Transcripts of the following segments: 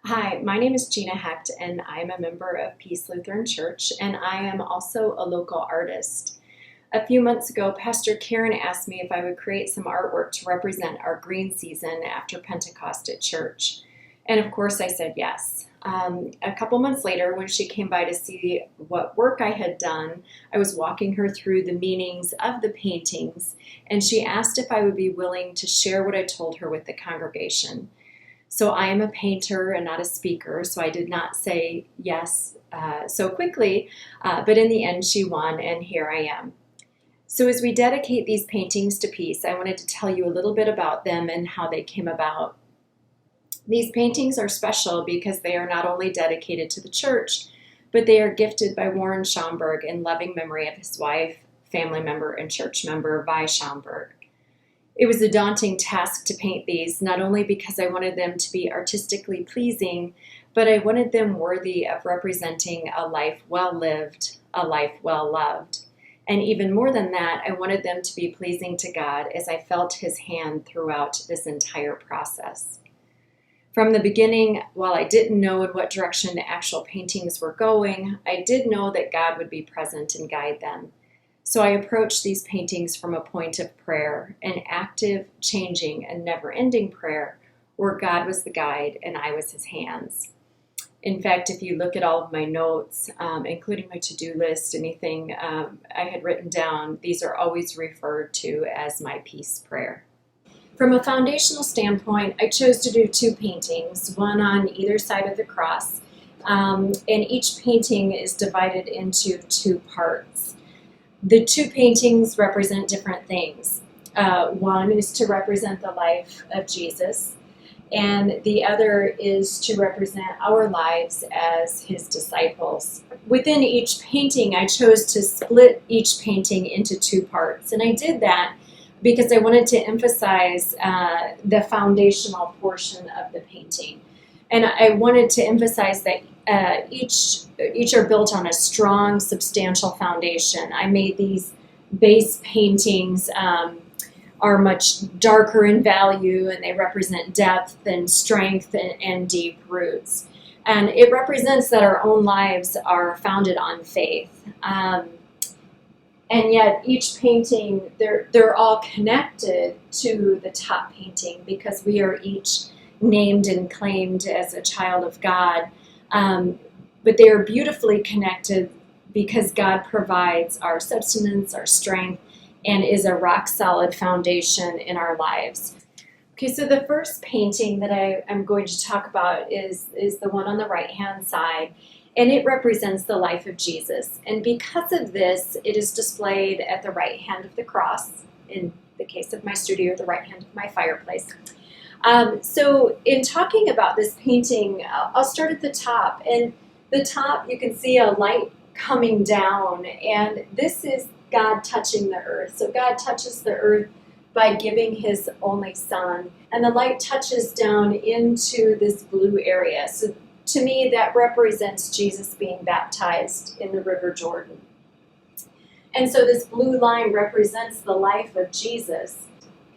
Hi, my name is Gina Hecht, and I'm a member of Peace Lutheran Church, and I am also a local artist. A few months ago, Pastor Karen asked me if I would create some artwork to represent our green season after Pentecost at church. And of course, I said yes. A couple months later, when she came by to see what work I had done, I was walking her through the meanings of the paintings, and she asked if I would be willing to share what I told her with the congregation. So I am a painter and not a speaker, so I did not say yes so quickly, but in the end she won, and here I am. So as we dedicate these paintings to peace, I wanted to tell you a little bit about them and how they came about. These paintings are special because they are not only dedicated to the church, but they are gifted by Warren Schaumburg in loving memory of his wife, family member, and church member, Vi Schaumburg. It was a daunting task to paint these, not only because I wanted them to be artistically pleasing, but I wanted them worthy of representing a life well lived, a life well loved. And even more than that, I wanted them to be pleasing to God as I felt His hand throughout this entire process. From the beginning, while I didn't know in what direction the actual paintings were going, I did know that God would be present and guide them. So I approached these paintings from a point of prayer, an active, changing, and never-ending prayer where God was the guide and I was His hands. In fact, if you look at all of my notes, including my to-do list, anything I had written down, these are always referred to as my peace prayer. From a foundational standpoint, I chose to do two paintings, one on either side of the cross, and each painting is divided into two parts. The two paintings represent different things. One is to represent the life of Jesus, and the other is to represent our lives as His disciples. Within each painting, I chose to split each painting into two parts, and I did that because I wanted to emphasize the foundational portion of the painting. And I wanted to emphasize that each are built on a strong, substantial foundation. I made these base paintings are much darker in value, and they represent depth and strength and deep roots. And it represents that our own lives are founded on faith. And yet each painting, they're all connected to the top painting because we are each named and claimed as a child of God. But they are beautifully connected because God provides our substance, our strength, and is a rock-solid foundation in our lives. Okay, so the first painting that I'm going to talk about is the one on the right-hand side, and it represents the life of Jesus. And because of this, it is displayed at the right hand of the cross, in the case of my studio, the right hand of my fireplace. So in talking about this painting, I'll start at the top. And the top, you can see a light coming down, and this is God touching the earth. So God touches the earth by giving His only Son, and the light touches down into this blue area. So to me, that represents Jesus being baptized in the River Jordan. And so this blue line represents the life of Jesus.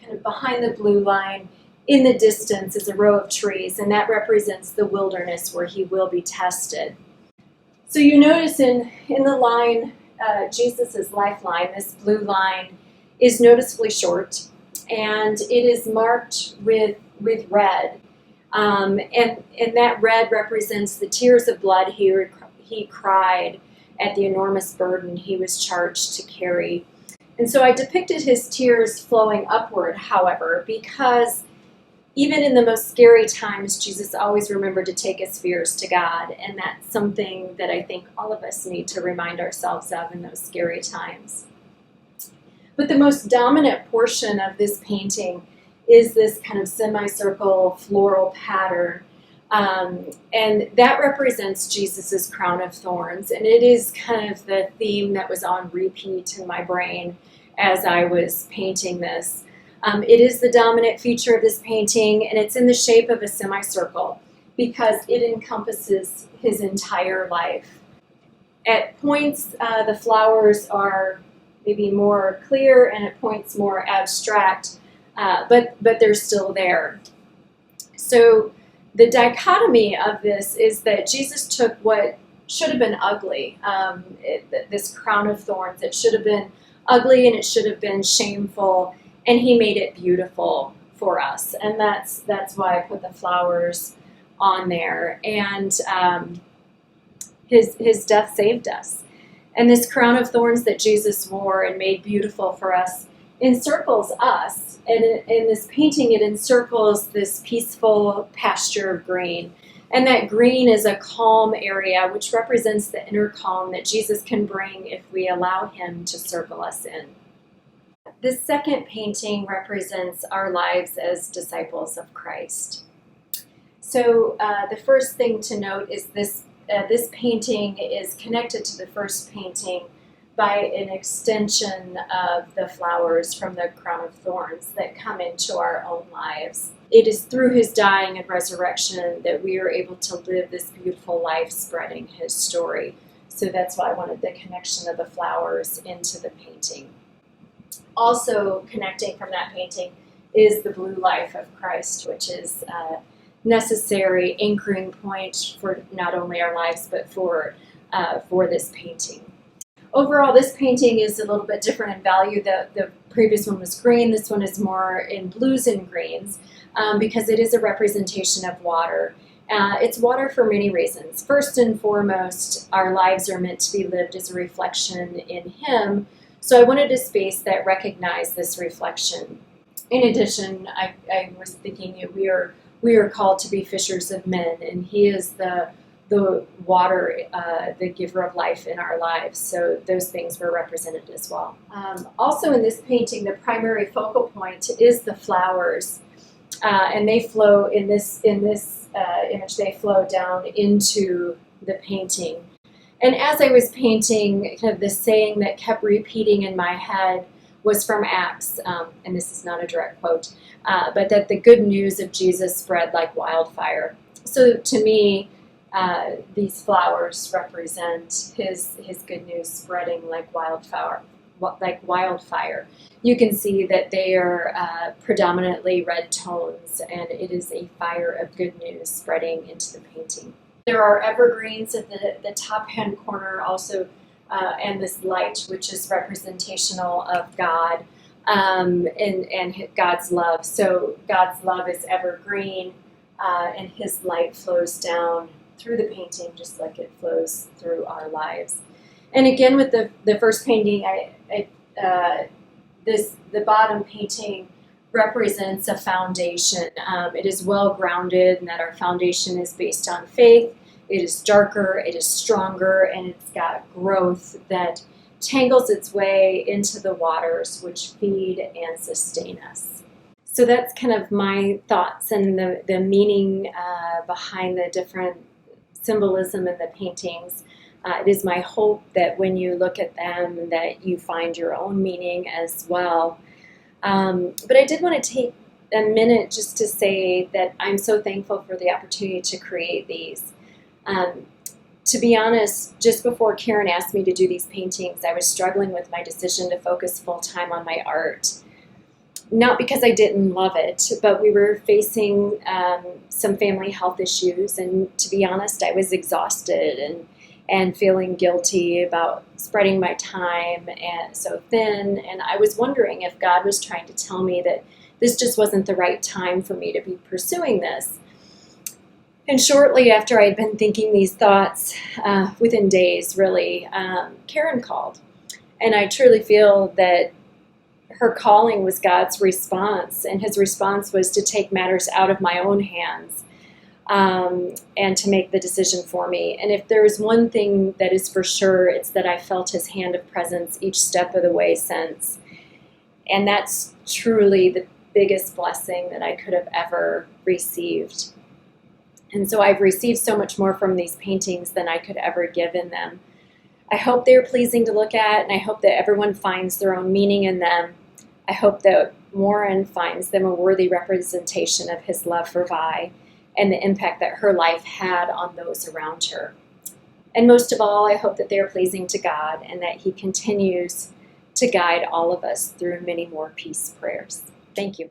Kind of behind the blue line, in the distance, is a row of trees, and that represents the wilderness where He will be tested. So you notice in the line, Jesus' lifeline, this blue line is noticeably short, and it is marked with red. And that red represents the tears of blood he cried at the enormous burden He was charged to carry. And so I depicted His tears flowing upward, however, because even in the most scary times, Jesus always remembered to take His fears to God, and that's something that I think all of us need to remind ourselves of in those scary times. But the most dominant portion of this painting is this kind of semicircle floral pattern, and that represents Jesus' crown of thorns, and it is kind of the theme that was on repeat in my brain as I was painting this. It is the dominant feature of this painting, and it's in the shape of a semicircle because it encompasses His entire life. At points, the flowers are maybe more clear, and at points more abstract, but they're still there. So the dichotomy of this is that Jesus took what should have been ugly, this crown of thorns. It should have been ugly and it should have been shameful, and he made it beautiful for us. And that's why I put the flowers on there. And his death saved us. And this crown of thorns that Jesus wore and made beautiful for us encircles us. And in this painting, it encircles this peaceful pasture of green. And that green is a calm area, which represents the inner calm that Jesus can bring if we allow him to circle us in. This second painting represents our lives as disciples of Christ. So the first thing to note is this painting is connected to the first painting by an extension of the flowers from the crown of thorns that come into our own lives. It is through his dying and resurrection that we are able to live this beautiful life spreading his story. So that's why I wanted the connection of the flowers into the painting. Also connecting from that painting is the blue life of Christ, which is a necessary anchoring point for not only our lives, but for this painting. Overall, this painting is a little bit different in value. The previous one was green. This one is more in blues and greens because it is a representation of water. It's water for many reasons. First and foremost, our lives are meant to be lived as a reflection in him. So I wanted a space that recognized this reflection. In addition, I was thinking we are called to be fishers of men, and he is the water, the giver of life in our lives. So those things were represented as well. Also in this painting, the primary focal point is the flowers, and they flow in this image. They flow down into the painting. And as I was painting, kind of the saying that kept repeating in my head was from Acts, and this is not a direct quote, but that the good news of Jesus spread like wildfire. So to me, these flowers represent his good news spreading like wildfire. You can see that they are predominantly red tones, and it is a fire of good news spreading into the painting. There are evergreens at the top hand corner also, and this light, which is representational of God and God's love. So God's love is evergreen, and his light flows down through the painting just like it flows through our lives. And again, with the first painting, the bottom painting represents a foundation. It is well grounded in that our foundation is based on faith. It is darker, it is stronger, and it's got growth that tangles its way into the waters which feed and sustain us. So that's kind of my thoughts and the meaning behind the different symbolism in the paintings. It is my hope that when you look at them that you find your own meaning as well. But I did want to take a minute just to say that I'm so thankful for the opportunity to create these. To be honest, just before Karen asked me to do these paintings, I was struggling with my decision to focus full-time on my art. Not because I didn't love it, but we were facing some family health issues, and to be honest, I was exhausted and feeling guilty about spreading my time and so thin, and I was wondering if God was trying to tell me that this just wasn't the right time for me to be pursuing this. And shortly after I had been thinking these thoughts, within days really, Karen called. And I truly feel that her calling was God's response, and his response was to take matters out of my own hands and to make the decision for me. And if there's one thing that is for sure, it's that I felt his hand of presence each step of the way since. And that's truly the biggest blessing that I could have ever received. And so I've received so much more from these paintings than I could ever give in them. I hope they're pleasing to look at, and I hope that everyone finds their own meaning in them. I hope that Warren finds them a worthy representation of his love for Vi and the impact that her life had on those around her. And most of all, I hope that they are pleasing to God and that he continues to guide all of us through many more peace prayers. Thank you.